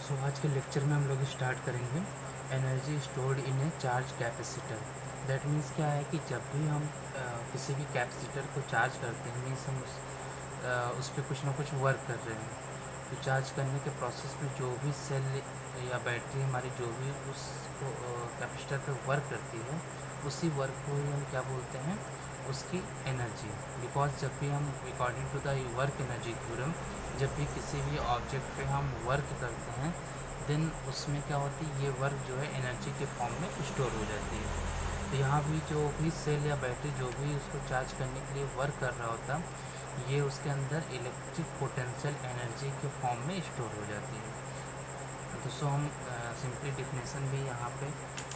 सो आज के लेक्चर में हम लोग स्टार्ट करेंगे energy stored in a charge capacitor. That means क्या है कि जब भी हम किसी भी कैपेसिटर को चार्ज करते हैं, मीन्स हम उस पर कुछ ना कुछ वर्क कर रहे हैं। तो चार्ज करने के प्रोसेस में जो भी सेल या बैटरी हमारी जो भी उस कैपेसिटर पे वर्क करती है, उसी वर्क को ही हम क्या बोलते हैं, उसकी एनर्जी। बिकॉज जब भी हम according to the work energy theorem, जब भी किसी भी ऑब्जेक्ट पे हम वर्क करते हैं, देन उसमें क्या होती है, ये वर्क जो है एनर्जी के फॉर्म में स्टोर हो जाती है। तो यहाँ भी जो भी सेल या बैटरी जो भी उसको चार्ज करने के लिए वर्क कर रहा होता, ये उसके अंदर इलेक्ट्रिक पोटेंशियल एनर्जी के फॉर्म में स्टोर हो जाती है। दोस्तों हम सिंपली डिफिनेशन भी यहाँ पे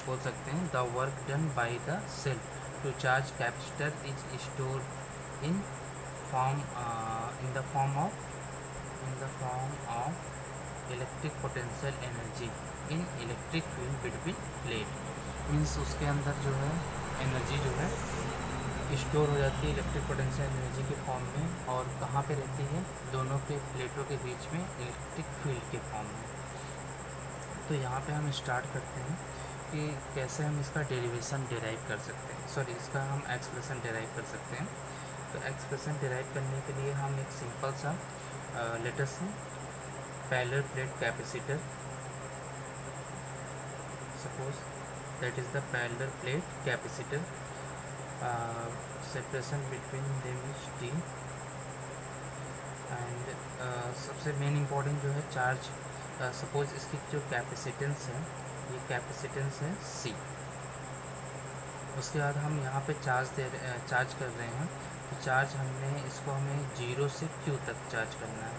बोल सकते हैं, the work done by the cell to charge capacitor is store in form in the form of electric potential energy in electric field between plate. Means उसके अंदर जो है एनर्जी जो है स्टोर हो जाती है इलेक्ट्रिक पोटेंशियल एनर्जी के फॉर्म में, और कहाँ पे रहती है, दोनों के प्लेटों के बीच में इलेक्ट्रिक फील्ड के फॉर्म में। तो यहाँ पे हम स्टार्ट करते हैं कि कैसे हम इसका डेरिवेशन डिराइव कर सकते हैं, सॉरी इसका हम एक्सप्रेशन डिराइव कर सकते हैं। तो एक्सप्रेशन डिराइव करने के लिए हम एक सिंपल सा लेटर से parallel plate capacitor, suppose that is the parallel plate capacitor, separation between them is T, and सबसे मेन इम्पॉर्टेंट जो है चार्ज, सपोज इसकी जो कैपेसिटेंस है, ये कैपेसिटेंस है C। उसके बाद हम यहाँ पे चार्ज कर रहे हैं। तो चार्ज इसको हमें 0 से Q तक चार्ज करना है,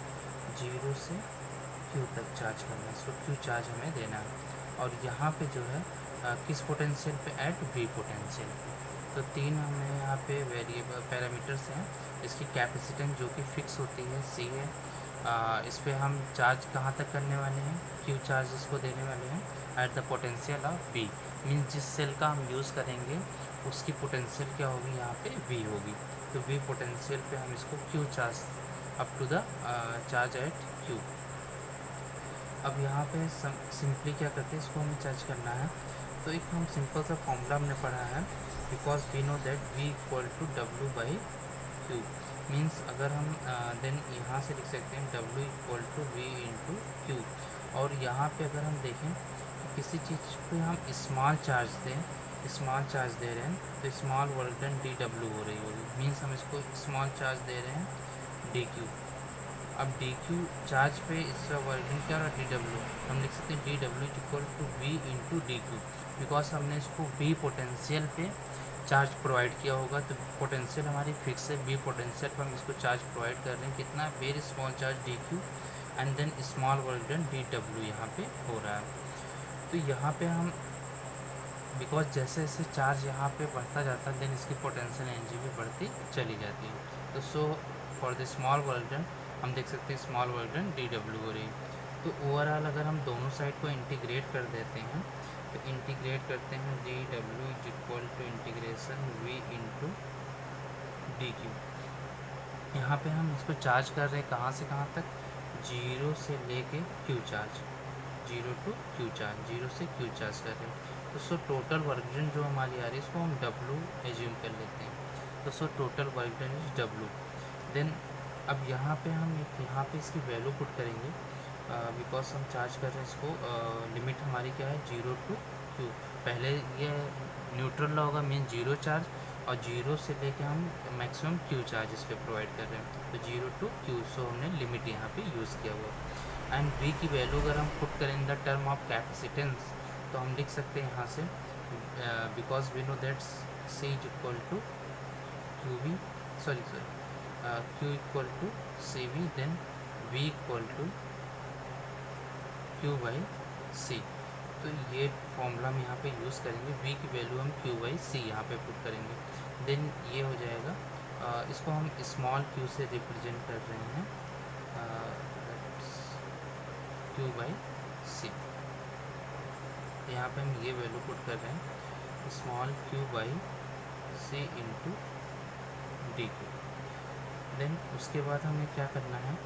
0 से Q तक चार्ज करना है, इसको Q चार्ज हमें देना है। और यहाँ पे जो है किस पोटेंशियल पे, एट V पोटेंशियल पे। तो 3 हमें यहाँ पे वेरिएबल पैरामीटर्स हैं। इसकी कैपेसिटेंस जो कि फिक्स होती है C है। इस पर हम चार्ज कहाँ तक करने वाले हैं, Q चार्ज इसको देने वाले हैं at the potential of V। Means जिस सेल का हम यूज़ करेंगे उसकी पोटेंशियल क्या होगी, यहाँ पे V होगी। तो V पोटेंशियल पे हम इसको Q charge up to the charge at Q। अब यहाँ पे सिंपली क्या करते हैं, इसको हमें चार्ज करना है। तो एक हम सिंपल सा फॉर्मूला हमने पढ़ा है, because we know that V equal to W by Q। मीन्स अगर हम देन यहाँ से लिख सकते हैं W equal to V into Q। और यहाँ पे अगर हम देखें कि किसी चीज़ पे हम स्मॉल चार्ज दे रहे हैं, तो स्मॉल वर्क डन DW हो रही होगी। मीन्स हम इसको स्मॉल चार्ज दे रहे हैं DQ। अब DQ चार्ज पे इसका वर्किंग क्या रहा, DW। हम लिख सकते हैं DW equal to V into DQ, because हमने इसको V पोटेंशियल पे चार्ज प्रोवाइड किया होगा। तो पोटेंशियल हमारी फिक्स है, V पोटेंशियल पर हम इसको चार्ज प्रोवाइड कर रहे हैं, कितना, very small charge DQ and then small work done DW यहाँ पे हो रहा है। तो यहाँ पे हम, बिकॉज जैसे जैसे चार्ज यहाँ पे बढ़ता जाता है, देन इसकी पोटेंशियल एनर्जी भी बढ़ती चली जाती है। तो so for the small work done हम देख सकते हैं स्मॉल वर्क डन DW हो रही है। तो ओवरऑल अगर हम दोनों साइड को इंटीग्रेट कर देते हैं, तो इंटीग्रेट करते हैं DW is equal to integration V into DQ। यहाँ पे हम इसको चार्ज कर रहे हैं कहाँ से कहाँ तक, 0 से लेके Q charge, 0 to Q charge, 0 से Q चार्ज कर रहे हैं। तो सो टोटल वर्क डन जो हमारी आ रही है, इसको हम W एज्यूम कर लेते हैं। तो so total work done is W। Then अब यहाँ पे हम यहाँ पे इसकी वैल्यू पुट करेंगे, बिकॉज हम चार्ज कर रहे हैं इसको, लिमिट हमारी क्या है, 0 टू Q। पहले ये न्यूट्रल होगा, मीन 0 चार्ज, और 0 से लेके हम मैक्सिमम Q चार्ज इस पर प्रोवाइड कर रहे हैं। तो 0 टू Q, सो हमने लिमिट यहाँ पे यूज़ किया हुआ। एंड V की वैल्यू अगर हम पुट करें in the term of capacitance, तो हम लिख सकते हैं यहाँ से, because we know that C is equal to QV, sorry Q equal to CV, then V equal to Q by C। तो ये फॉर्मूला हम यहाँ पे यूज़ करेंगे, V की वैल्यू हम Q बाई C यहाँ पे पुट करेंगे। देन ये हो जाएगा, इसको हम स्मॉल q से रिप्रेजेंट कर रहे हैं, Q बाई C। यहाँ पे हम ये वैल्यू पुट कर रहे हैं, small Q by C into DQ। Then उसके बाद हमें क्या करना है,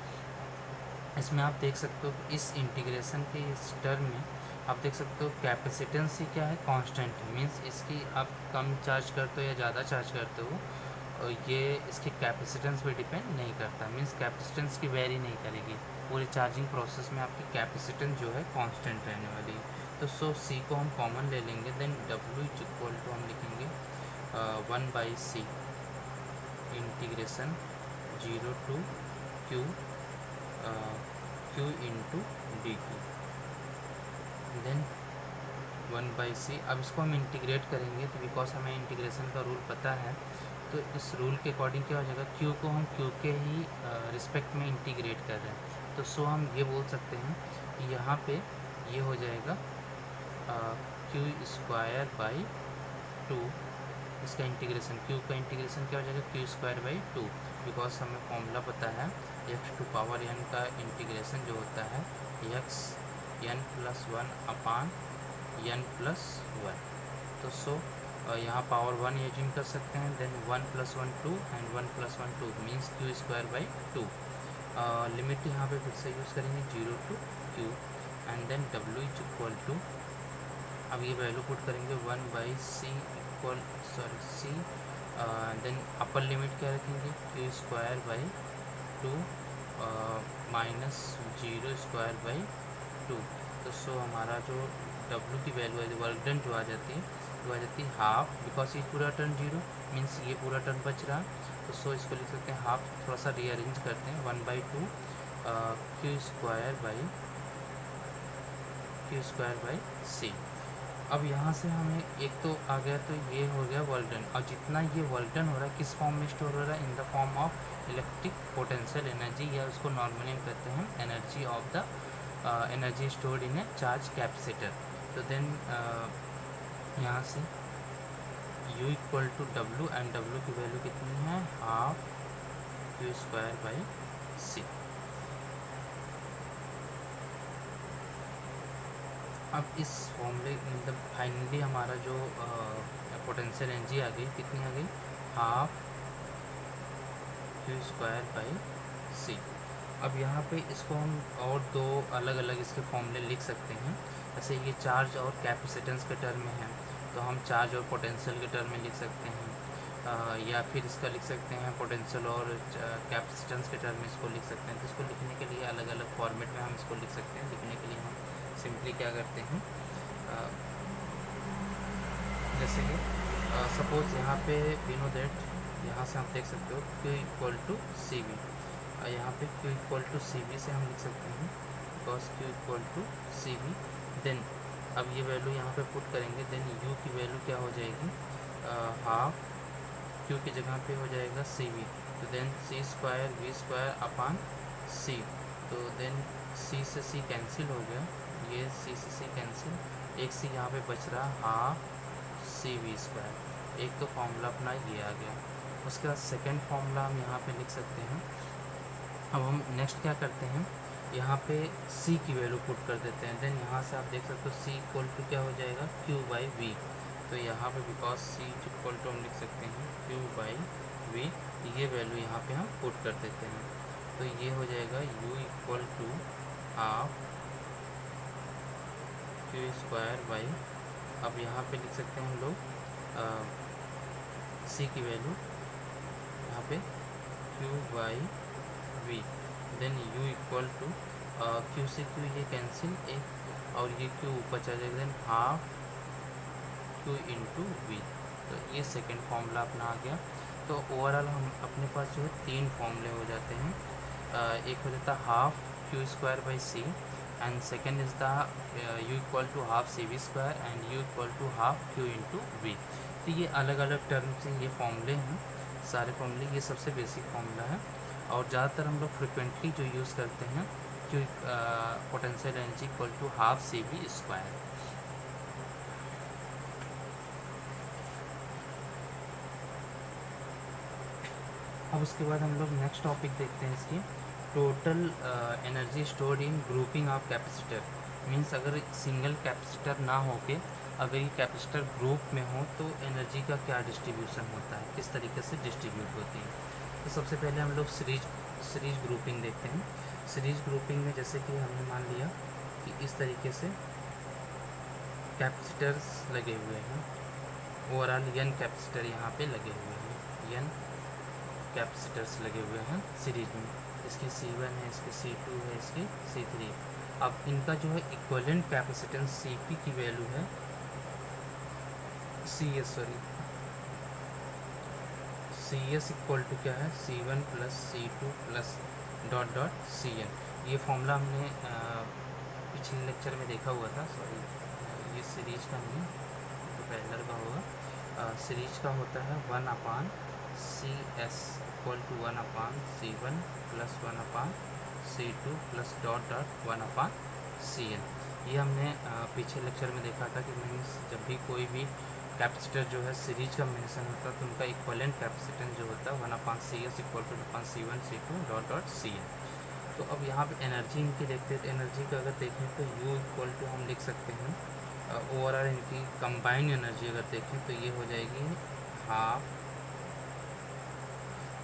इसमें आप देख सकते हो कि इस इंटीग्रेशन के इस टर्म में आप देख सकते हो कैपेसिटेंस ही क्या है, कांस्टेंट है। मींस इसकी आप कम चार्ज करते हो या ज़्यादा चार्ज करते हो और ये इसकी कैपेसिटेंस पे डिपेंड नहीं करता। मींस कैपेसिटेंस की वेरी नहीं करेगी, पूरी चार्जिंग प्रोसेस में आपकी कैपेसिटेंस जो है कांस्टेंट रहने वाली है। तो सो सी को हम कॉमन ले लेंगे, then W is equal to हम लिखेंगे 1/c integration 0 to Q Q into D Q, then 1/c। अब इसको हम इंटीग्रेट करेंगे तो बिकॉज हमें इंटीग्रेशन का रूल पता है, तो इस रूल के अकॉर्डिंग क्या हो जाएगा, q को हम q के ही रिस्पेक्ट में इंटीग्रेट कर रहे हैं। तो सो हम ये बोल सकते हैं कि यहाँ पे ये हो जाएगा q²/2, इसका इंटीग्रेशन q का इंटीग्रेशन क्या हो जाएगा, q²/2, बिकॉज हमें फॉर्मूला पता है x⁴n का इंटीग्रेशन जो होता है x n+1/n+1। तो सो यहाँ पावर 1 यूजिंग कर सकते हैं, then 1 + 1 2 and 1 + 1 2 means q²/2। Limit यहाँ पे फिर से यूज़ करेंगे 0 to q and then w is equal to, अब ये वैल्यू पुट करेंगे 1/c c, then upper limit क्या रखेंगे q²/2 -0²/2। तो सो हमारा जो w की वैल्यू है, वर्क डन जो आ जाती है वो आ जाती है हाफ, बिकॉज ये पूरा टर्म 0 मीन्स ये पूरा टर्म बच रहा। तो सो इसको लिख सकते हैं हाफ, थोड़ा सा रीअरेंज करते हैं 1/2 q²/c। अब यहाँ से हमें एक तो आ गया, तो ये हो गया वर्क डन। और जितना ये वर्क डन हो रहा है किस फॉर्म में स्टोर हो रहा है, in the form of electric potential energy, या उसको नॉर्मली हम कहते हैं energy of the energy stored in a charge capacitor. तो देन यहाँ से u equal to W, and w की वैल्यू कितनी है, हाफ q²/c। अब इस फॉर्मूले मतलब फाइनली हमारा जो पोटेंशियल एनर्जी आ गई, कितनी आ गई, हाफ q²/c। अब यहाँ पे इसको हम और दो अलग अलग इसके फॉर्मूले लिख सकते हैं। जैसे ये चार्ज और कैपेसिटेंस के टर्म में है, तो हम चार्ज और पोटेंशियल के टर्म में लिख सकते हैं, या फिर इसका लिख सकते हैं पोटेंशियल और कैपेसिटेंस के टर्म में इसको लिख सकते हैं। तो इसको लिखने के लिए अलग अलग फॉर्मेट में हम इसको लिख सकते हैं। लिखने के लिए हम सिंपली क्या करते हैं, जैसे कि सपोज यहाँ पे वी नो दैट, यहाँ से हम देख सकते हो q equal to C V, यहाँ पे q equal to C V से हम लिख सकते हैं because q equal to C V. Then अब ये वैल्यू यहाँ पे पुट करेंगे, देन u की वैल्यू क्या हो जाएगी, हाफ q की जगह पे हो जाएगा सी वी, तो देन c²v²/c। तो देन c से c कैंसिल हो गया, ये c से c कैंसिल, एक c यहाँ पे बच रहा हाफ cv²। एक तो फॉर्मूला अपना ये आ गया। उसके बाद सेकेंड फॉर्मूला हम यहाँ पे लिख सकते हैं। अब हम नेक्स्ट क्या करते हैं, यहाँ पे c की वैल्यू पुट कर देते हैं। देन यहाँ से आप देख सकते हो c इक्वल टू क्या हो जाएगा, q/v। तो यहाँ पे बिकॉज c इक्वल टू हम लिख सकते हैं q/v, ये वैल्यू यहाँ पे हम पुट कर देते हैं। तो ये हो जाएगा u equal to half q²/। अब यहाँ पे लिख सकते हैं हम लोग c की वैल्यू यहाँ पे q/v, then u equal to q से q ये कैंसिल, एक और ये q ऊपर चला जाएगा, then half q into v। तो ये सेकेंड फॉर्मूला अपना आ गया। तो ओवरऑल हम अपने पास जो है तीन फॉर्मूले हो जाते हैं। एक हो जाता है half q²/c, and second is the u equal to half cv² and u equal to half q into v। तो ये अलग अलग टर्म से ये फॉर्मूले हैं, सारे फॉर्मूले, ये सबसे बेसिक फॉर्मूला है और ज़्यादातर हम लोग फ्रिक्वेंटली जो यूज़ करते हैं q potential energy equal to half cv²। अब उसके बाद हम लोग नेक्स्ट टॉपिक देखते हैं इसकी, total energy stored in grouping of capacitor. Means अगर सिंगल कैपेसिटर ना होके अगर ये कैपेसिटर ग्रुप में हो तो एनर्जी का क्या डिस्ट्रीब्यूशन होता है, किस तरीके से डिस्ट्रीब्यूट होती है। तो सबसे पहले हम लोग सीरीज ग्रुपिंग देखते हैं। सीरीज ग्रुपिंग में जैसे कि हमने मान लिया कि इस तरीके से कैपेसिटर्स लगे हुए हैं, ओवरऑल n कैपेसिटर यहाँ पे लगे हुए हैं, n कैपेसिटर्स लगे हुए हैं सीरीज में। इसकी C1 है, इसकी C2 है, इसकी C3। अब इनका जो है इक्विवेलेंट कैपेसिटेंस Cp की वैल्यू है Cs इक्वल टू क्या है, C1 plus C2 plus dot dot Cn। ये फॉर्मूला हमने पिछले लेक्चर में देखा हुआ था। सॉरी, ये सीरीज का नहीं, तो पैरेलल का होगा। सीरीज का होता है 1/Cs equal to 1/C1 plus 1/C2 plus dot dot 1/Cn। ये हमने पीछे लेक्चर में देखा था कि मीन्स जब भी कोई भी कैपेसिटर जो है सीरीज का मेंशन होता है तो उनका इक्विवेलेंट कैपेसिटेंस जो होता है 1/Cs equal to 1/C1 C2 dot dot Cn। तो अब यहाँ पे एनर्जी इनकी देखते हैं। तो एनर्जी का अगर देखें तो U इक्वल टू हम लिख सकते हैं ओवरऑल इनकी कंबाइंड एनर्जी अगर देखें तो ये हो जाएगी हाफ।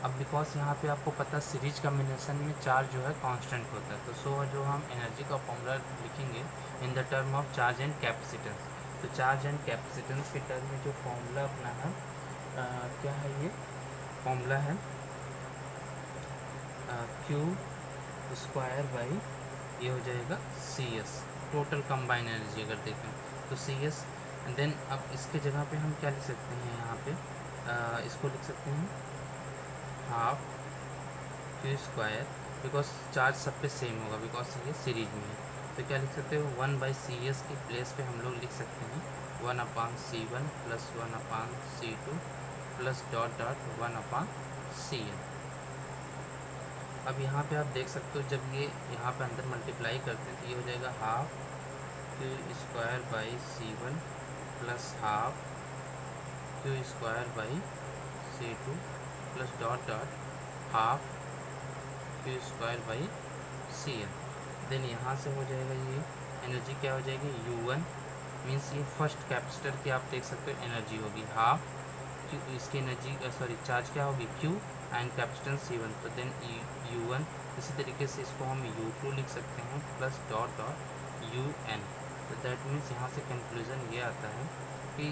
अब बिकॉज यहाँ पे आपको पता सीरीज कम्बिनेशन में चार्ज जो है कांस्टेंट होता है, तो सो जो हम एनर्जी का फॉर्मूला लिखेंगे इन the term of charge and capacitance. तो चार्ज एंड कैपेसिटेंस के टर्म में जो फॉर्मूला अपना है क्या है, ये फॉर्मूला है Q स्क्वायर बाई ये हो जाएगा Cs, टोटल कंबाइन एनर्जी अगर देखें तो Cs। देन अब इसके जगह पे हम क्या लिख सकते हैं, यहाँ पे इसको लिख सकते हैं half Q square, because charge सब पे सेम होगा बिकॉज ये सीरीज में है। तो क्या लिख सकते हो 1/Cs की प्लेस पे हम लोग लिख सकते हैं 1/C1 plus 1/C2 plus dot dot 1/Cn। अब यहाँ पे आप देख सकते हो जब ये यहाँ पे अंदर मल्टीप्लाई करते हैं तो ये हो जाएगा half Q square by C1 plus half Q square by C2 plus dot dot half Q square by Cn। Then यहाँ से हो जाएगा ये एनर्जी क्या हो जाएगी U1, मीन्स ये फर्स्ट कैपेसिटर की आप देख सकते हो एनर्जी होगी हाफ Q, इसकी एनर्जी सॉरी चार्ज क्या होगी Q एंड कैपेसिटेंस C1, तो देन U1। इसी तरीके से इसको हम U2 लिख सकते हैं प्लस डॉट डॉट UN। तो दैट मीन्स यहाँ से कंक्लूजन ये आता है कि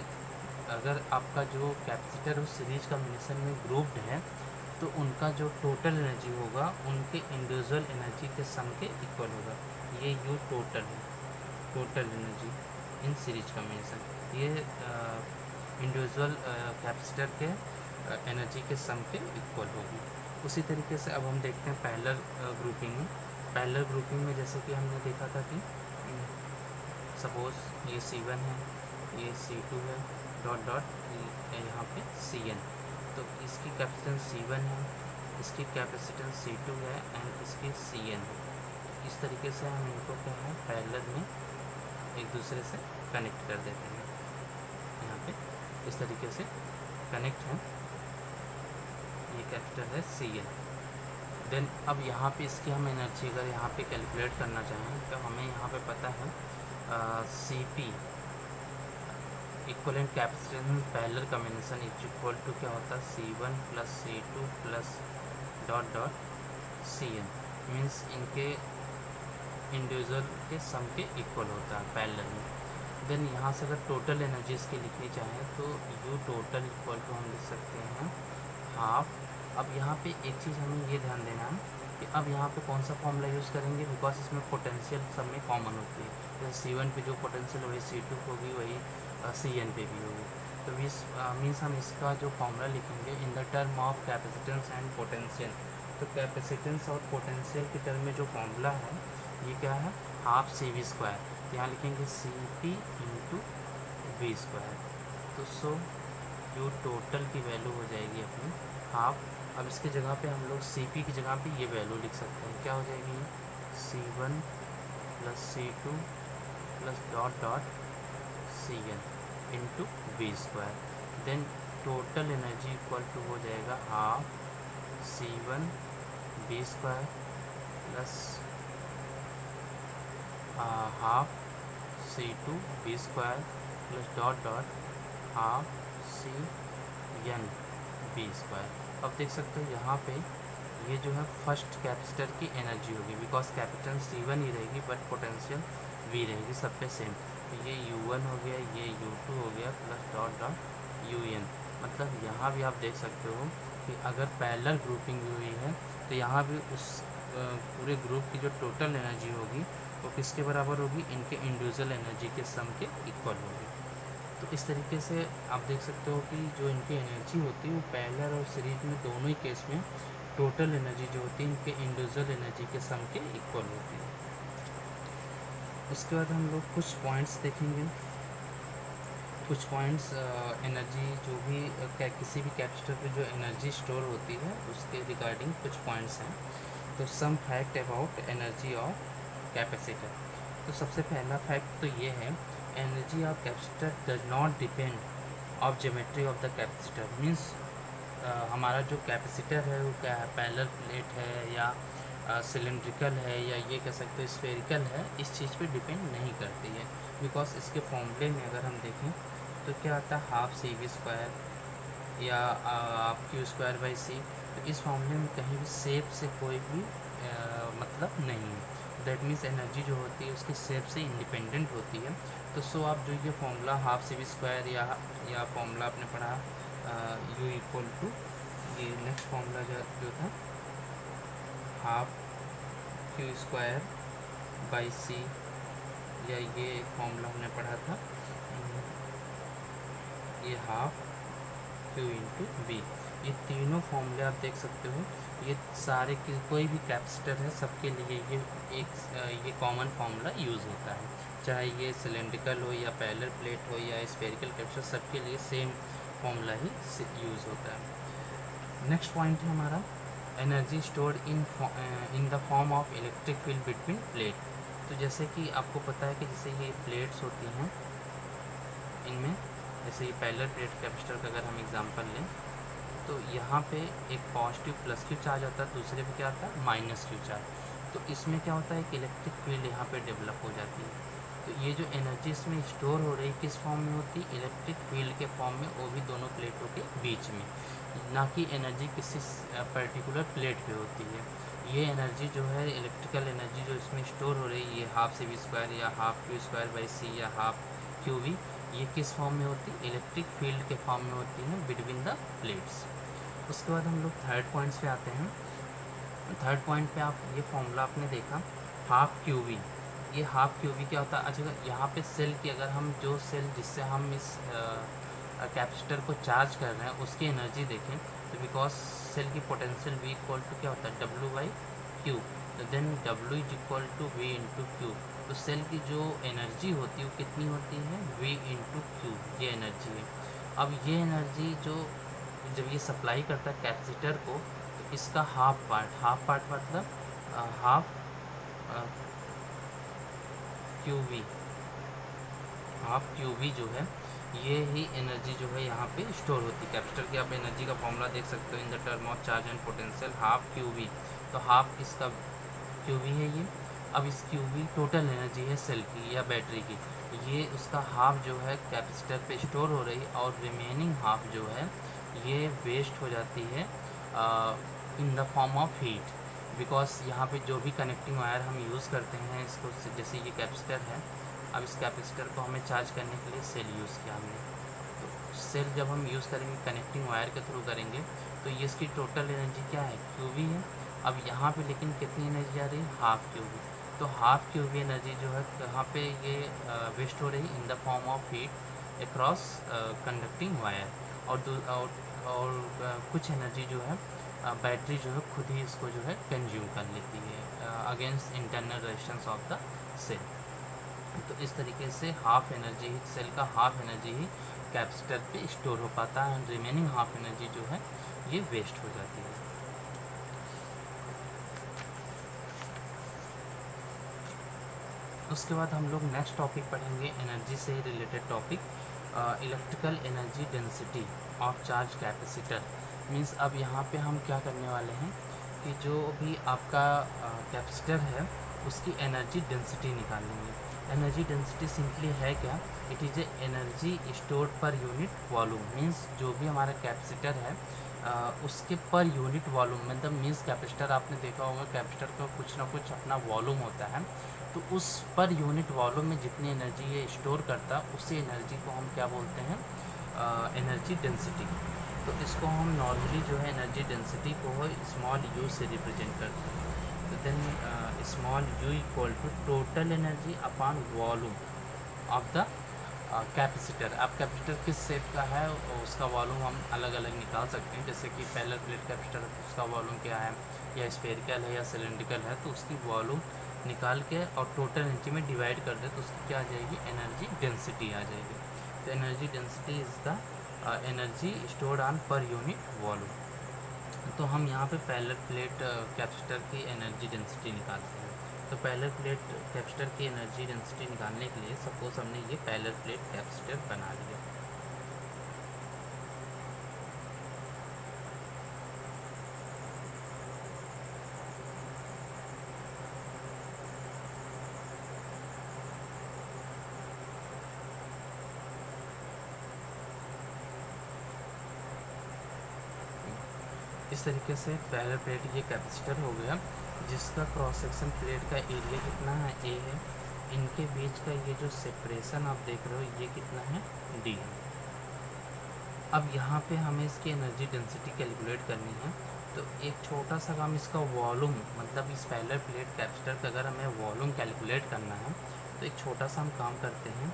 अगर आपका जो कैपेसिटर उस सीरीज कम्बिनेशन में ग्रुप्ड है तो उनका जो टोटल एनर्जी होगा उनके इंडिविजुअल एनर्जी के सम के इक्वल होगा। ये U टोटल है, total energy in series combination, ये इंडिविजुअल कैपेसिटर के एनर्जी के सम के इक्वल होगी। उसी तरीके से अब हम देखते हैं पैरेलल ग्रुपिंग में। पैरेलल ग्रुपिंग में जैसे कि हमने देखा था कि सपोज ये C1 है, ये C2 है, डॉट डॉट यहाँ पे Cn। तो इसकी कैपेसिटेंस C1 है, इसकी कैपेसिटेंस C2 है एंड इसकी Cn है। इस तरीके से हम इनको क्या है पैरेलल में एक दूसरे से कनेक्ट कर देते हैं। यहाँ पे इस तरीके से कनेक्ट है, ये कैपेसिटर है Cn। देन अब यहाँ पे इसकी हम एनर्जी अगर यहाँ पे कैलकुलेट करना चाहें तो हमें यहाँ पे पता है Cp equivalent capacitance parallel combination is equal to क्या होता है C1 plus C2 plus dot dot Cn, means इनके इंडिविजुअल के सम के इक्वल होता है पैरेलल में। देन यहाँ से अगर टोटल एनर्जी इसकी लिखनी चाहें तो U टोटल इक्वल टू हम लिख सकते हैं हाफ। अब यहाँ पे एक चीज़ हमें ये ध्यान देना है कि अब यहाँ पे कौन सा फॉर्मूला यूज़ करेंगे, बिकॉज इसमें पोटेंशियल सब में कॉमन होती है। जैसे C1 पे जो पोटेंशियल वही C2 होगी, वही Cn पे भी होगी। तो मीन्स हम इसका जो फॉर्मूला लिखेंगे इन the term of capacitance and potential. तो कैपेसिटेंस और पोटेंशियल के टर्म में जो फॉर्मूला है ये क्या है हाफ CV स्क्वायर। तो यहाँ लिखेंगे Cp इंटू V स्क्वायर। तो सो जो टोटल की वैल्यू हो जाएगी अपनी हाफ। अब इसकी जगह पे हम लोग Cp की जगह पे ये वैल्यू लिख सकते हैं, क्या हो जाएगी C1 plus C2 plus dot dot Cn into V square. Then total energy equal to हो जाएगा half C1 V square plus half C2 V square plus dot dot half Cn V square. अब देख सकते हो यहाँ पे ये जो है फर्स्ट कैपेसिटर की एनर्जी होगी, बिकॉज कैपिटल C1 ही रहेगी बट पोटेंशियल V रहेगी सब पे सेम। तो ये U1 हो गया, ये U2 हो गया, प्लस डॉट डॉट UN। मतलब यहाँ भी आप देख सकते हो कि अगर पैरेलल ग्रुपिंग हुई है तो यहाँ भी उस पूरे ग्रुप की जो टोटल एनर्जी होगी वो किसके बराबर होगी, इनके इंडिविजुअल एनर्जी के सम के इक्वल होगी। तो इस तरीके से आप देख सकते हो कि जो इनकी एनर्जी होती है वो पैरेलल और सीरीज में दोनों ही केस में टोटल एनर्जी जो होती है इनके इंडिविजुअल एनर्जी के सम के इक्वल होती है। उसके बाद हम लोग कुछ पॉइंट्स देखेंगे, कुछ पॉइंट्स एनर्जी जो भी किसी भी कैपेसिटर पे जो एनर्जी स्टोर होती है उसके रिगार्डिंग कुछ पॉइंट्स हैं। तो some fact about energy of capacitor. तो सबसे पहला फैक्ट तो ये है, energy of capacitor does not depend of geometry of the capacitor. Means हमारा जो कैपेसिटर है वो क्या है, पैरेलल प्लेट है या सिलेंड्रिकल है या ये कह सकते हो स्फेरिकल है, इस चीज़ पे डिपेंड नहीं करती है। बिकॉज इसके फॉर्मूले में अगर हम देखें तो क्या आता है, हाफ CV² या Q²/C। तो इस फॉर्मूले में कहीं भी शेप से कोई भी मतलब नहीं है। दैट मीन्स एनर्जी जो होती है उसके शेप से इंडिपेंडेंट होती है। तो सो आप जो ये फॉर्मूला हाफ CV² या फॉर्मूला आपने पढ़ा U इक्वल टू, ये नेक्स्ट फॉर्मूला जो था हाफ Q²/C, या ये एक फॉर्मूला हमने पढ़ा था ये हाफ Q इंटू V। ये तीनों फॉर्मूले आप देख सकते हो, ये सारे कोई भी कैपेसिटर है सबके लिए ये कॉमन फार्मूला यूज़ होता है, चाहे ये सिलेंड्रिकल हो या पैरेलल प्लेट हो या स्फेरिकल कैपेसिटर, सबके लिए सेम फार्मूला ही यूज़ होता है। नेक्स्ट पॉइंट है हमारा energy stored in the form of electric field between plate. तो जैसे कि आपको पता है कि जैसे ये प्लेट्स होती हैं, इनमें जैसे ये पैरेलल प्लेट कैपेसिटर का अगर हम एग्जांपल लें तो यहाँ पे एक पॉजिटिव +Q चार्ज आता है, दूसरे पे क्या आता है -Q चार्ज। तो इसमें क्या होता है कि इलेक्ट्रिक फील्ड यहाँ पे डेवलप हो जाती है। तो ये जो एनर्जी इसमें स्टोर हो रही किस फॉर्म में होती है, इलेक्ट्रिक फील्ड के फॉर्म में, वो भी दोनों प्लेटों के बीच में, ना कि एनर्जी किसी पर्टिकुलर प्लेट पे होती है। ये एनर्जी जो है इलेक्ट्रिकल एनर्जी जो इसमें स्टोर हो रही है, ये हाफ CV² या हाफ Q²/C या हाफ QV, ये किस फॉर्म में होती है, इलेक्ट्रिक फील्ड के फॉर्म में होती है बिटवीन द प्लेट्स। उसके बाद हम लोग थर्ड पॉइंट्स पे आते हैं। थर्ड पॉइंट पे आप ये फॉर्मूला आपने देखा हाफ QV, ये हाफ QV क्या होता है। अच्छा, यहाँ पे सेल की अगर हम जो सेल जिससे हम इस कैपेसिटर को चार्ज कर रहे हैं उसकी एनर्जी देखें तो बिकॉज सेल की पोटेंशियल V इक्वल टू क्या होता है, W/Q। तो then W is equal to V into Q। तो सेल की जो एनर्जी होती है वो कितनी होती है, V इंटू Q, ये एनर्जी है। अब ये एनर्जी जो जब ये सप्लाई करता है कैपेसिटर को, तो इसका हाफ पार्ट मतलब हाफ QV, हाफ QV जो है ये ही एनर्जी जो है यहाँ पे स्टोर होती है। कैपेसिटर की आप एनर्जी का फॉर्मूला देख सकते हो इन the term of charge and potential half QV। तो हाफ इसका QV है ये। अब इस QV टोटल एनर्जी है सेल की या बैटरी की, ये उसका हाफ जो है कैपेसिटर पे स्टोर हो रही है और रिमेनिंग हाफ जो है ये वेस्ट हो जाती है in the form of heat. Because यहाँ पे जो भी कनेक्टिंग वायर हम यूज़ करते हैं इसको, जैसे ये कैपेसिटर है, अब इस कैपेसिटर को हमें चार्ज करने के लिए सेल यूज़ किया हमने। तो सेल जब हम यूज़ करेंगे कनेक्टिंग वायर के थ्रू करेंगे तो ये इसकी टोटल एनर्जी क्या है, QV है। अब यहाँ पे लेकिन कितनी एनर्जी आ रही है, हाफ QV। तो हाफ QV एनर्जी जो है यहाँ पे ये वेस्ट हो रही है in the form of heat across conducting wire. और कुछ एनर्जी जो है बैटरी जो है खुद ही इसको जो है कंज्यूम कर लेती है against internal resistance of the cell. तो इस तरीके से हाफ एनर्जी सेल का हाफ एनर्जी ही कैपेसिटर पे स्टोर हो पाता है एंड रिमेनिंग हाफ एनर्जी जो है ये वेस्ट हो जाती है। उसके बाद हम लोग नेक्स्ट टॉपिक पढ़ेंगे एनर्जी से related topic, electrical energy density of charge capacitor. Means अब यहाँ पे हम क्या करने वाले हैं कि जो भी आपका कैपेसिटर है उसकी एनर्जी डेंसिटी निकालेंगे। एनर्जी डेंसिटी सिंपली है क्या, it is a energy stored per unit volume. Means जो भी हमारा कैपेसिटर है उसके पर यूनिट वॉल्यूम मतलब मीन्स कैपेसिटर आपने देखा होगा कैपेसिटर का कुछ ना कुछ अपना वॉल्यूम होता है, तो उस पर यूनिट वॉल्यूम में जितनी एनर्जी ये स्टोर करता उसी एनर्जी को हम क्या बोलते हैं, एनर्जी डेंसिटी। तो इसको हम नॉर्मली जो है एनर्जी डेंसिटी को स्मॉल यू से रिप्रेजेंट करते हैं। तो then small U equal to total energy upon volume of the capacitor. अब कैपेसिटर किस शेप का है उसका वॉल्यूम हम अलग अलग निकाल सकते हैं, जैसे कि पैरेलल प्लेट कैपेसिटर उसका वॉल्यूम क्या है, या स्फेरिकल है या सिलेंड्रिकल है, तो उसकी वॉल्यूम निकाल के और टोटल एनर्जी में डिवाइड कर दे तो उसकी क्या आ जाएगी, एनर्जी डेंसिटी आ जाएगी। तो energy density is the energy stored on per unit volume. तो हम यहाँ पे पैरेलल प्लेट कैपेसिटर की एनर्जी डेंसिटी निकालते हैं। तो पैरेलल प्लेट कैपेसिटर की एनर्जी डेंसिटी निकालने के लिए सपोज हमने ये पैरेलल प्लेट कैपेसिटर बना लिया। इस तरीके से पैरेलल प्लेट ये कैपेसिटर हो गया, जिसका क्रॉस सेक्शन प्लेट का एरिया कितना है, ए है। इनके बीच का ये जो सेपरेशन आप देख रहे हो ये कितना है, डी है। अब यहाँ पे हमें इसकी एनर्जी डेंसिटी कैलकुलेट करनी है। तो एक छोटा सा काम इसका वॉल्यूम मतलब इस पैरेलल प्लेट कैपेसिटर का अगर हमें वॉल्यूम कैलकुलेट करना है तो एक छोटा सा हम काम करते हैं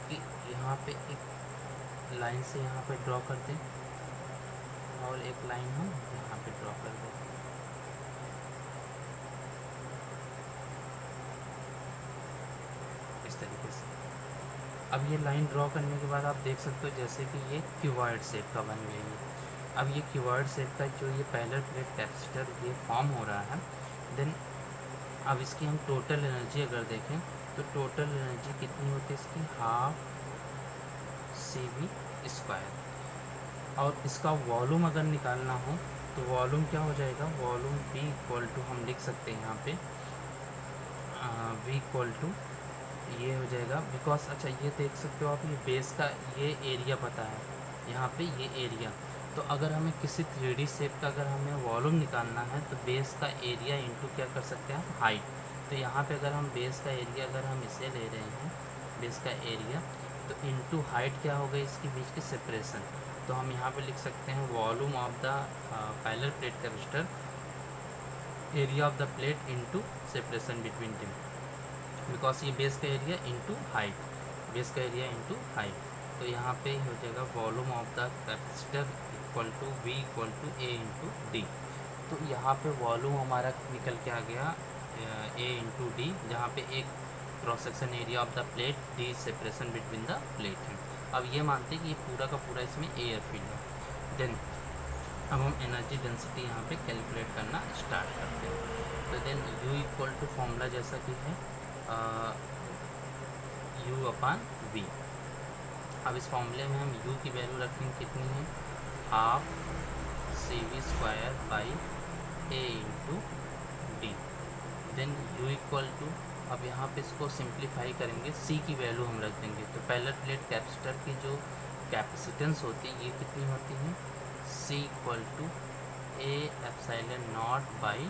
कि यहाँ पे एक लाइन से यहाँ पे ड्रॉ कर दें और एक लाइन हम यहाँ पे ड्रॉ कर दें। इस तरीके से अब ये लाइन ड्रॉ करने के बाद आप देख सकते हो जैसे कि ये क्यूबॉइड शेप का बन गई है। अब ये क्यूबॉइड शेप का जो ये पैरेलल प्लेट कैपेसिटर ये फॉर्म हो रहा है, देन अब इसकी हम टोटल एनर्जी अगर देखें तो टोटल एनर्जी कितनी होती है इसकी, हाफ CV स्क्वायर। और इसका वॉल्यूम अगर निकालना हो तो वॉल्यूम क्या हो जाएगा, वॉल्यूम V इक्वल टू हम लिख सकते हैं यहाँ पे V इक्वल टू ये हो जाएगा बिकॉज अच्छा ये देख सकते हो आप ये बेस का ये एरिया पता है यहाँ पे ये एरिया। तो अगर हमें किसी 3D शेप का अगर हमें वॉल्यूम निकालना है तो बेस का एरिया इंटू क्या कर सकते हैं हम, हाइट। तो यहाँ पे अगर हम बेस का एरिया अगर हम इसे ले रहे हैं बेस का एरिया तो इंटू हाइट क्या हो गई इसके बीच की सेपरेशन। तो हम यहाँ पे लिख सकते हैं volume of the parallel plate capacitor, area of the plate into separation between them, because ये बेस का एरिया इंटू हाइट, बेस का एरिया इंटू हाइट। तो यहाँ पे हो जाएगा volume of the capacitor equal to V equal to A into D. तो यहाँ पे वॉल्यूम हमारा निकल के आ गया A इंटू डी, जहाँ पे एक cross section area of the plate, D separation between the plate है। अब ये मानते हैं कि ये पूरा का पूरा इसमें एयर फील्ड है। देन अब हम एनर्जी डेंसिटी यहाँ पे कैलकुलेट करना स्टार्ट करते हैं। तो then U equal to formula जैसा कि है U अपान V। अब इस फॉर्मूले में हम U की वैल्यू रखेंगे कितनी है, half CV square by A into D. Then U equal to अब यहाँ पे इसको सिंप्लीफाई करेंगे, C की वैल्यू हम रख देंगे। तो पैरेलल प्लेट कैपेसिटर की जो कैपेसिटेंस होती है ये कितनी होती है, C equal to A epsilon naught by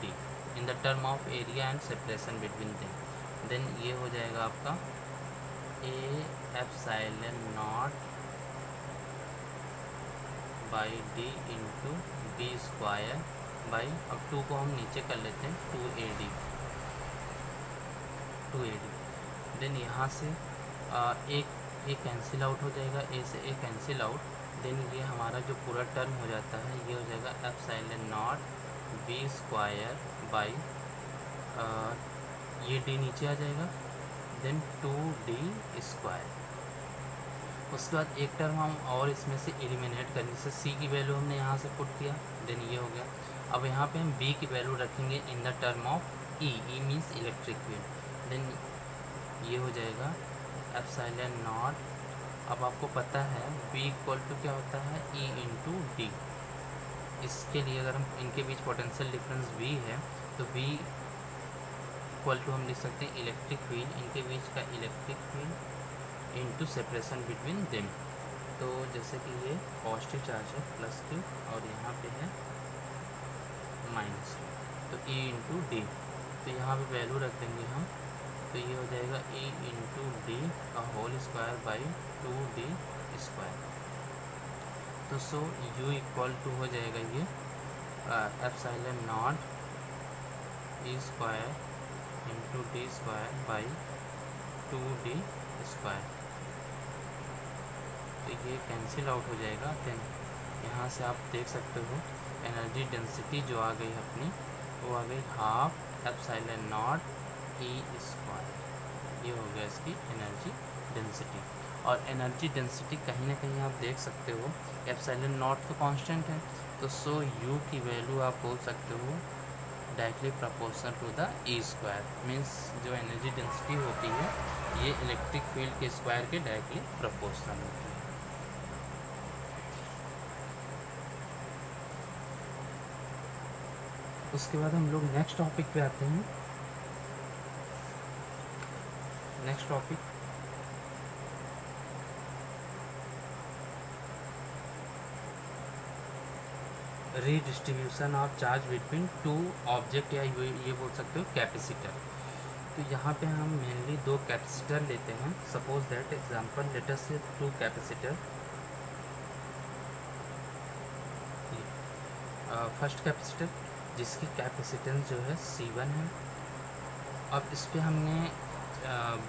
D in the term of area and separation between them. Then ये हो जाएगा आपका A epsilon naught by D into D square by, अब 2 को हम नीचे कर लेते हैं 2AD। देन यहाँ से एक कैंसिल आउट हो जाएगा, A से A कैंसिल आउट। देन ये हमारा जो पूरा टर्म हो जाता है ये हो जाएगा epsilon not B square by ये D नीचे आ जाएगा, देन 2D स्क्वायर। उसके बाद एक टर्म हम और इसमें से एलिमिनेट करेंगे, जैसे C की वैल्यू हमने यहाँ से पुट किया, देन ये हो गया। अब यहाँ पे हम B की वैल्यू रखेंगे in the term of E means electric field. देन ये हो जाएगा एप्सिलॉन नॉट, अब आपको पता है V इक्वल टू क्या होता है, E इंटू डी। इसके लिए अगर हम इनके बीच पोटेंशियल डिफरेंस V है तो V इक्वल टू हम लिख सकते हैं इलेक्ट्रिक फील्ड, इनके बीच का electric field into separation between them. तो जैसे कि ये पॉजिटिव चार्ज है प्लस Q और यहाँ पे है माइनस Q, तो E इंटू डी, तो यहाँ पे वैल्यू रख देंगे हम, तो ये हो जाएगा E इंटू डी का whole square by 2D square. तो सो U इक्वल टू हो जाएगा ये epsilon naught E square into D square by 2D square. तो ये कैंसिल आउट हो जाएगा। देन यहाँ से आप देख सकते हो एनर्जी डेंसिटी जो आ गई अपनी, वो आ गई half epsilon naught E square. ये हो गया इसकी एनर्जी डेंसिटी। और एनर्जी डेंसिटी कहीं ना कहीं आप देख सकते हो एप्सिलॉन नॉट तो कांस्टेंट है, तो सो U की वैल्यू आप बोल सकते हो directly proportional to the E square. Means जो एनर्जी डेंसिटी होती है ये इलेक्ट्रिक फील्ड के स्क्वायर के डायरेक्टली प्रोपोर्शनल होती है। उसके बाद हम लोग नेक्स्ट टॉपिक पे आते हैं। Next topic redistribution of charge between two object, या ये बोल सकते हो कैपेसिटर। तो यहाँ पे हम मेनली दो कैपेसिटर लेते हैं। Suppose that example let us से टू कैपेसिटर। फर्स्ट कैपेसिटर जिसकी कैपेसिटेंस जो है C1 है। अब इस पर हमने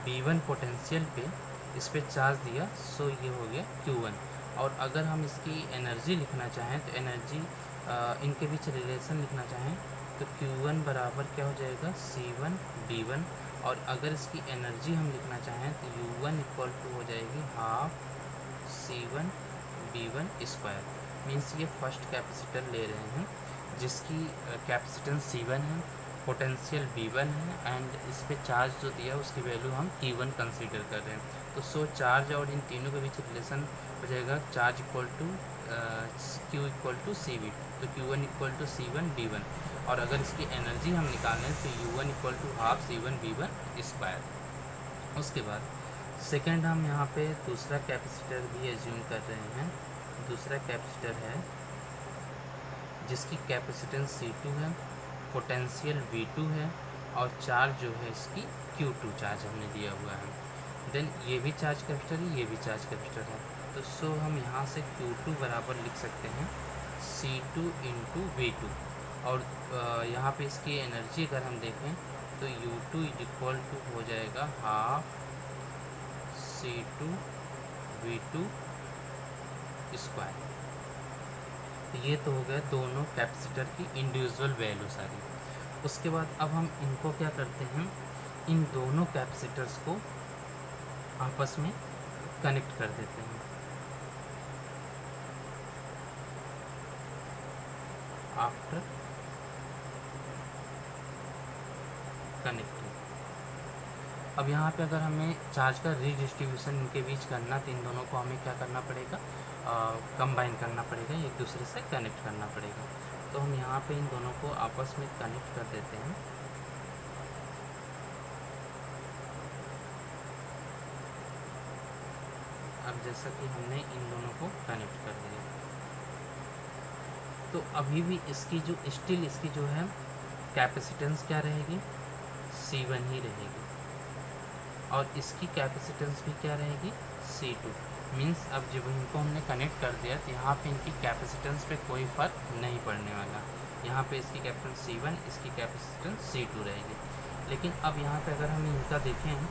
B1 पोटेंशियल पे इस पर चार्ज दिया, सो ये हो गया Q1। और अगर हम इसकी एनर्जी लिखना चाहें तो एनर्जी इनके बीच रिलेशन लिखना चाहें तो Q1 बराबर क्या हो जाएगा C1 B1। और अगर इसकी एनर्जी हम लिखना चाहें तो U1 इक्वल टू हो जाएगी half C1 B1 square. Means ये फर्स्ट कैपेसिटर ले रहे हैं जिसकी कैपेसिटेंस C1 है, पोटेंशियल B1 है, एंड इस पे चार्ज जो दिया उसकी वैल्यू हम Q1 कंसीडर कर रहे हैं। तो सो चार्ज और इन तीनों के बीच रिलेशन हो जाएगा charge equal to Q equal to CV, तो Q1 equal to C1 B1। और अगर इसकी एनर्जी हम निकालें तो U1 equal to half C1 B1 square. उसके बाद सेकेंड हम यहाँ पे दूसरा कैपेसिटर भी एज्यूम कर रहे हैं। दूसरा कैपेसिटर है जिसकी कैपेसिटेंस C2 है, पोटेंशियल V2 है, और चार्ज जो है इसकी Q2 चार्ज हमने दिया हुआ है। देन ये भी चार्ज कैपेसिटर है, ये भी चार्ज कैपेसिटर है। तो सो हम यहाँ से Q2 बराबर लिख सकते हैं C2 इंटू V2। और यहाँ पे इसकी एनर्जी अगर हम देखें तो U2 इक्वल टू हो जाएगा हाफ C2 V2 स्क्वायर। तो ये तो हो गया दोनों कैपेसिटर की इंडिविजुअल वैल्यू सारी। उसके बाद अब हम इनको क्या करते हैं, इन दोनों कैपेसिटर्स को आपस में कनेक्ट कर देते हैं। आफ्टर कनेक्टिंग, अब यहाँ पे अगर हमें चार्ज का रीडिस्ट्रीब्यूशन इनके बीच करना तो इन दोनों को हमें क्या करना पड़ेगा, कंबाइन करना पड़ेगा, एक दूसरे से कनेक्ट करना पड़ेगा। तो हम यहाँ पे इन दोनों को आपस में कनेक्ट कर देते हैं। अब जैसा कि हमने इन दोनों को कनेक्ट कर दिया, तो अभी भी इसकी जो स्टिल इसकी जो है कैपेसिटेंस क्या रहेगी, C1 ही रहेगी, और इसकी कैपेसिटेंस भी क्या रहेगी, C2। मीन्स अब जब इनको हमने कनेक्ट कर दिया तो यहाँ पे इनकी कैपेसिटेंस पे कोई फ़र्क नहीं पड़ने वाला। यहाँ पे इसकी कैपेसिटेंस C1, इसकी कैपेसिटेंस C2 रहेगी। लेकिन अब यहाँ पे अगर हम इनका देखें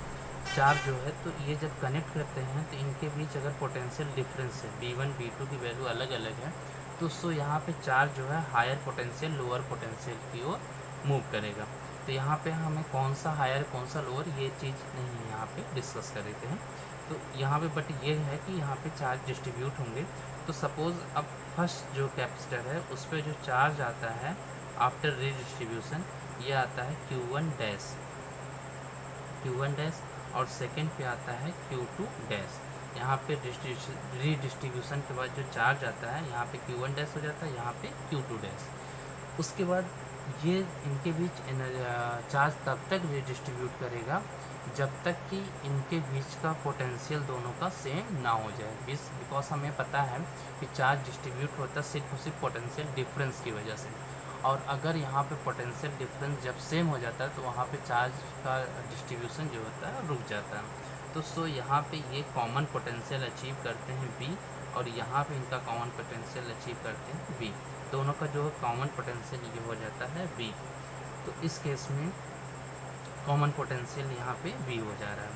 चार्ज जो है, तो ये जब कनेक्ट करते हैं तो इनके बीच अगर पोटेंशियल डिफरेंस है, B1 B2 की वैल्यू अलग अलग है, तो सो यहाँ पे चार्ज जो है हायर पोटेंशियल लोअर पोटेंशियल की ओर मूव करेगा। तो यहाँ पे हमें कौन सा हायर कौन सा लोअर ये चीज़ नहीं यहाँ पे डिस्कस कर देते हैं। तो यहाँ पे बट ये है कि यहाँ पे चार्ज डिस्ट्रीब्यूट होंगे। तो सपोज़ अब फर्स्ट जो कैपेसिटर है उस पर जो चार्ज आता है आफ्टर रीडिस्ट्रीब्यूशन, ये आता है Q1 डैश, और सेकेंड पे आता है Q2 डैश। यहाँ पे रीडिस्ट्रीब्यूशन के बाद जो चार्ज आता है यहाँ पे Q1 डैश हो जाता है, यहाँ पे Q2 डैश। उसके बाद ये इनके बीच चार्ज तब तक रिडिस्ट्रीब्यूट करेगा जब तक कि इनके बीच का पोटेंशियल दोनों का सेम ना हो जाए। बिकॉज हमें पता है कि चार्ज डिस्ट्रीब्यूट होता है सिर्फ और सिर्फ पोटेंशियल डिफरेंस की वजह से, और अगर यहाँ पे पोटेंशियल डिफरेंस जब सेम हो जाता है तो वहाँ पे चार्ज का डिस्ट्रीब्यूशन जो होता है रुक जाता है। तो यहाँ पे ये कॉमन पोटेंशियल अचीव करते हैं बी, और यहाँ पे इनका कॉमन पोटेंशियल अचीव करते हैं बी। दोनों का जो कॉमन पोटेंशियल ये हो जाता है बी। तो इस केस में कॉमन पोटेंशियल यहाँ पे बी हो जा रहा है।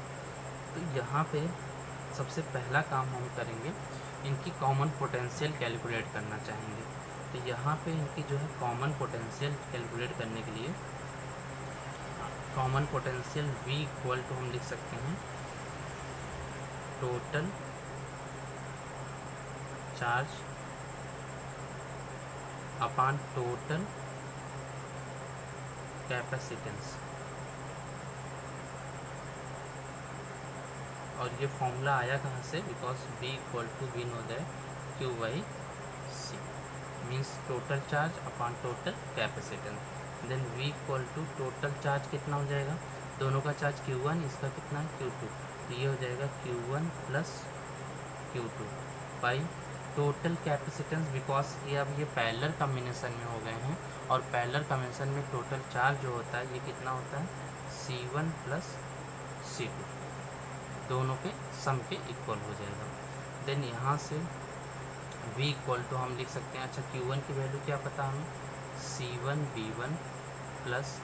तो यहाँ पे सबसे पहला काम हम करेंगे, इनकी कॉमन पोटेंशियल कैलकुलेट करना चाहेंगे। तो यहाँ पे इनकी जो है कॉमन पोटेंशियल कैलकुलेट करने के लिए common potential V equal to हम लिख सकते हैं total charge upon total capacitance. और ये फॉर्मूला आया कहाँ से, because B equal to we know that Q/C means total charge upon total capacitance. Then V equal to total charge कितना हो जाएगा, दोनों का चार्ज Q1, इसका कितना है Q2, तो ये हो जाएगा Q1 plus Q2 by total capacitance. Because ये अब ये पैरेलल कॉम्बिनेशन में हो गए हैं, और पैरेलल कॉम्बिनेशन में टोटल चार्ज जो होता है ये कितना होता है C1 प्लस C2, दोनों के सम के इक्वल हो जाएगा। देन यहाँ से V इक्वल टू हम लिख सकते हैं, अच्छा Q1 की वैल्यू क्या पता हमें, C1 V1 प्लस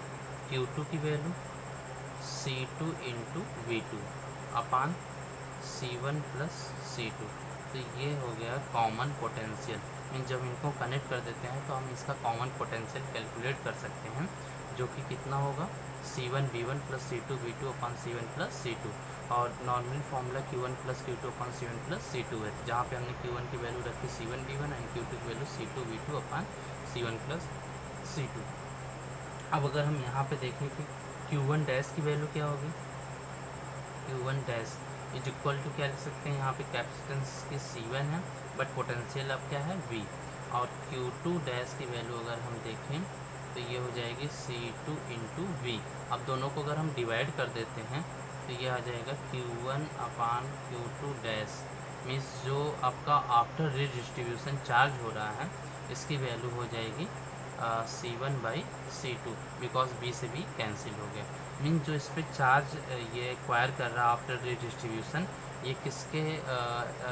Q2 की वैल्यू C2 इंटू V2 अपान C1 प्लस C2। तो ये हो गया कॉमन पोटेंशियल। मीन जब इनको कनेक्ट कर देते हैं तो हम इसका कॉमन पोटेंशियल कैलकुलेट कर सकते हैं, जो कि कितना होगा C1 V1 plus C2 V2 अपान C1 प्लस C2। और normal formula Q1 plus Q2 अपान C1 प्लस C2 है, जहाँ पे हमने Q1 की वैल्यू रखी C1 V1 एंड Q2 की वैल्यू C2 V2 अपान C1 प्लस C2। अब अगर हम यहाँ पे देखें कि Q1 डैश की वैल्यू क्या होगी, Q1 dash is equal to क्या लिख सकते हैं, यहाँ पे कैपेसिटेंस की C1 है बट पोटेंशियल अब क्या है V, और Q2 डैश की वैल्यू अगर हम देखें तो ये हो जाएगी C2 इंटू V। अब दोनों को अगर हम डिवाइड कर देते हैं तो ये आ जाएगा Q1 अपान Q2 डैश, मीन्स जो आपका आफ्टर रिडिस्ट्रीब्यूशन चार्ज हो रहा है इसकी वैल्यू हो जाएगी C1 by C2, because B से B कैंसिल हो गया। मीन जो इस पर चार्ज ये एक्वायर कर रहा है आफ्टर रिडिस्ट्रीब्यूशन, ये किसके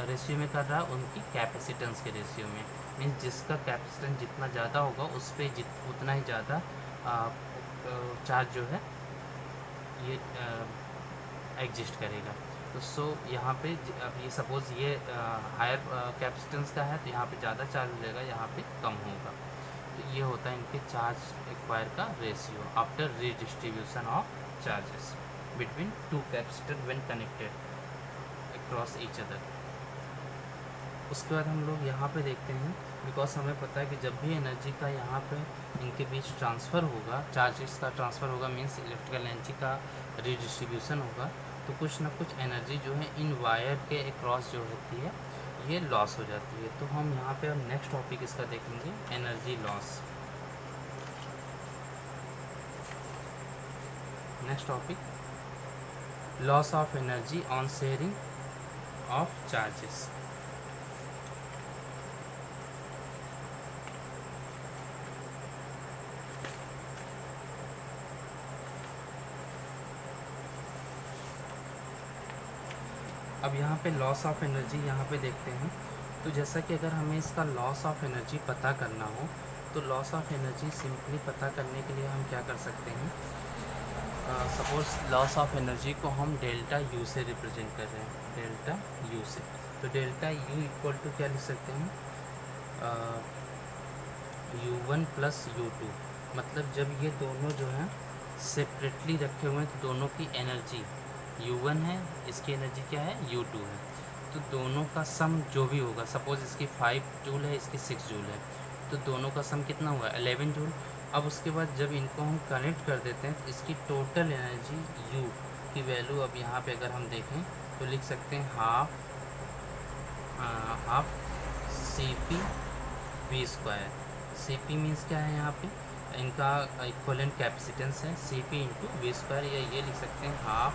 रेशियो में कर रहा है, उनकी कैपेसिटेंस के रेशियो में। मीन्स जिसका कैपेसिटेंस जितना ज़्यादा होगा उस पर उतना ही ज़्यादा चार्ज जो है ये एग्जिस्ट करेगा। तो यहाँ पे अब ये सपोज़ ये हायर कैपेसिटेंस का है तो यहाँ पे ज़्यादा चार्ज मिलेगा, यहाँ पे कम होगा। तो ये होता है इनके चार्ज एक्वायर का ratio after redistribution of charges between two capacitor when connected across each other. उसके बाद हम लोग यहाँ पे देखते हैं, बिकॉज हमें पता है कि जब भी एनर्जी का यहाँ पे इनके बीच ट्रांसफ़र होगा, चार्जेस का ट्रांसफ़र होगा, मीन्स इलेक्ट्रिकल एनर्जी का रिडिस्ट्रीब्यूशन होगा, तो कुछ ना कुछ एनर्जी जो है इन वायर के अक्रॉस जो होती है ये लॉस हो जाती है। तो हम यहाँ पे अब नेक्स्ट टॉपिक इसका देखेंगे, energy loss. Next topic loss of energy on sharing of charges. अब यहाँ पे लॉस ऑफ एनर्जी यहाँ पे देखते हैं। तो जैसा कि अगर हमें इसका लॉस ऑफ एनर्जी पता करना हो तो लॉस ऑफ एनर्जी सिंपली पता करने के लिए हम क्या कर सकते हैं, सपोज़ लॉस ऑफ एनर्जी को हम डेल्टा यू से रिप्रेजेंट कर रहे हैं, डेल्टा यू से। तो डेल्टा यू इक्वल टू क्या लिख सकते हैं, U1 प्लस U2। मतलब जब ये दोनों जो हैं सेपरेटली रखे हुए हैं तो दोनों की एनर्जी U1 है, इसकी एनर्जी क्या है U2 है, तो दोनों का सम जो भी होगा, सपोज़ इसकी 5 जूल है, इसकी 6 जूल है, तो दोनों का सम कितना हुआ 11 जूल। अब उसके बाद जब इनको हम कनेक्ट कर देते हैं तो इसकी टोटल एनर्जी U की वैल्यू अब यहाँ पे अगर हम देखें तो लिख सकते हैं half CP V square. CP means क्या है यहाँ पे इनका इक्वलेंट कैपेसिटेंस है C P into V square, या ये लिख सकते हैं half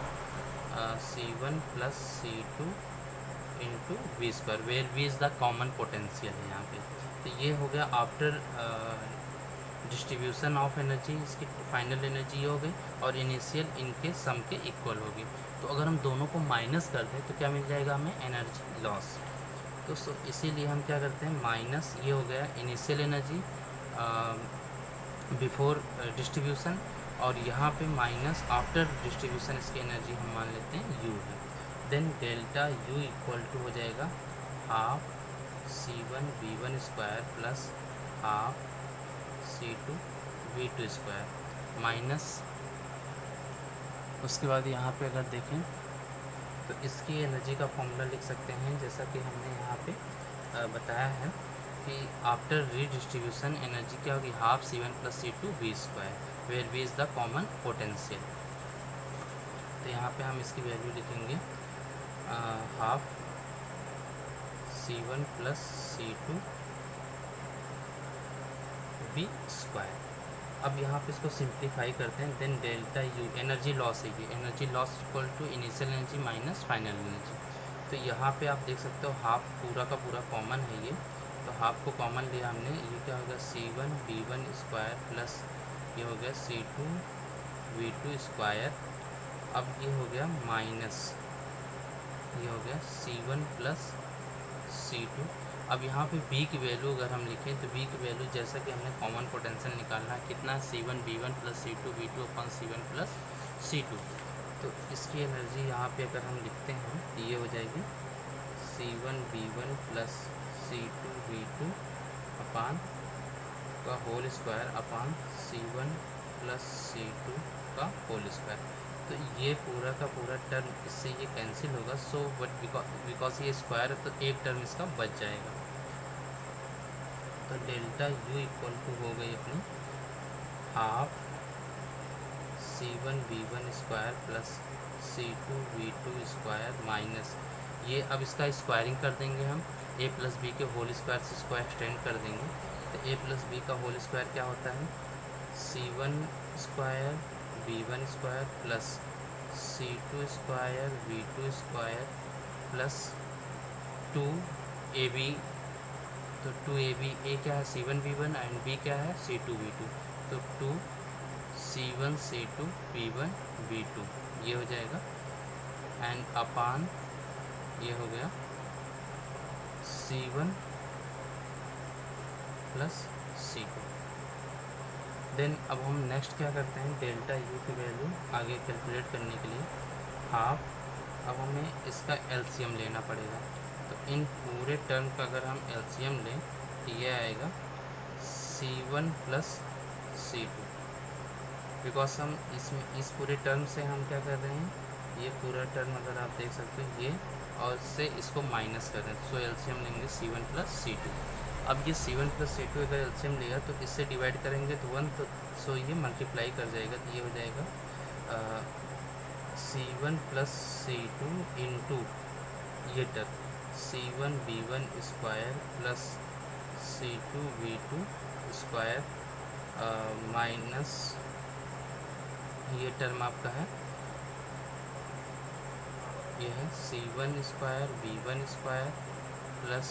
C one plus C two into V square, where V is the common potential है यहाँ पे। तो ये हो गया आफ्टर डिस्ट्रीब्यूशन ऑफ एनर्जी, इसकी फाइनल एनर्जी हो गई और इनिशियल इनके सम के इक्वल होगी। तो अगर हम दोनों को माइनस कर दें तो क्या मिल जाएगा हमें, एनर्जी लॉस। तो इसीलिए हम क्या करते हैं, माइनस ये हो गया इनिशियल एनर्जी बिफोर डिस्ट्रीब्यूशन, और यहाँ पे माइनस आफ्टर डिस्ट्रीब्यूशन इसकी एनर्जी हम मान लेते हैं यू है। Then delta U equal to हो जाएगा half C one V one square plus half C two V two square minus, उसके बाद यहाँ पे अगर देखें तो इसकी एनर्जी का फॉर्मूला लिख सकते हैं, जैसा कि हमने यहाँ पे बताया है कि आफ्टर रीडिस्ट्रीब्यूशन एनर्जी क्या होगी, half C one plus C two V square, where V is the common potential. तो यहाँ पे हम इसकी वैल्यू लिखेंगे half C one plus C two V square. अब यहाँ पे इसको सिंप्लीफाई करते हैं। Then delta U energy loss है, ये energy loss equal to initial energy minus final energy. तो यहाँ पे आप देख सकते हो हाफ पूरा का पूरा कॉमन है ये, तो हाफ को कॉमन लिया हमने, ये क्या हो गया C one V one square plus ये हो गया C two V two square. अब ये हो गया माइनस ये हो गया C one plus C two. अब यहाँ पे b की वैल्यू अगर हम लिखें तो b की वैल्यू जैसा कि हमने कॉमन पोटेंशियल निकालना है कितना, C one B one plus C two V two upon C one plus C two. तो इसकी एनर्जी यहाँ पे अगर हम लिखते हैं तो ये हो जाएगी C one B one plus C two V two upon का whole square upon C one plus C two का होल स्क्वायर। तो ये पूरा का पूरा टर्म इससे ये कैंसिल होगा, सो बट बिकॉज ये स्क्वायर है तो एक टर्म इसका बच जाएगा। तो डेल्टा यू इक्वल टू हो गई अपनी half C one V one square plus C two V two square minus ये, अब इसका स्क्वायरिंग कर देंगे हम, ए प्लस बी के होल स्क्वायर से स्क्वायर एक्सटेंड कर देंगे। तो ए प्लस बी का होल स्क्वायर क्या होता है, C one square V one square plus C two square V two square plus two A B. तो टू ए बी, ए क्या है C one V one and B क्या है C two V two, तो two C one C two V one V two ये हो जाएगा, and upon ये हो गया C one plus C two. Then अब हम नेक्स्ट क्या करते हैं, डेल्टा यू की वैल्यू आगे कैलकुलेट करने के लिए हाफ, अब हमें इसका एलसीएम लेना पड़ेगा। तो इन पूरे टर्म का अगर हम एलसीएम लें तो ये आएगा C one plus C two, because हम इसमें इस पूरे टर्म से हम क्या कर रहे हैं, ये पूरा टर्म अगर आप देख सकते हो ये, और इससे इसको माइनस कर रहे हैं, सो एलसीएम लेंगे सी वन प्लस सी टू। अब ये सी वन प्लस सी टू अगर एलसीएम लिया तो इससे डिवाइड करेंगे तो वन, तो सो ये मल्टीप्लाई कर जाएगा, तो ये हो जाएगा C one plus C two into ये term C one B one square plus C two V two square minus ये टर्म आपका है, ये है C one square B one square plus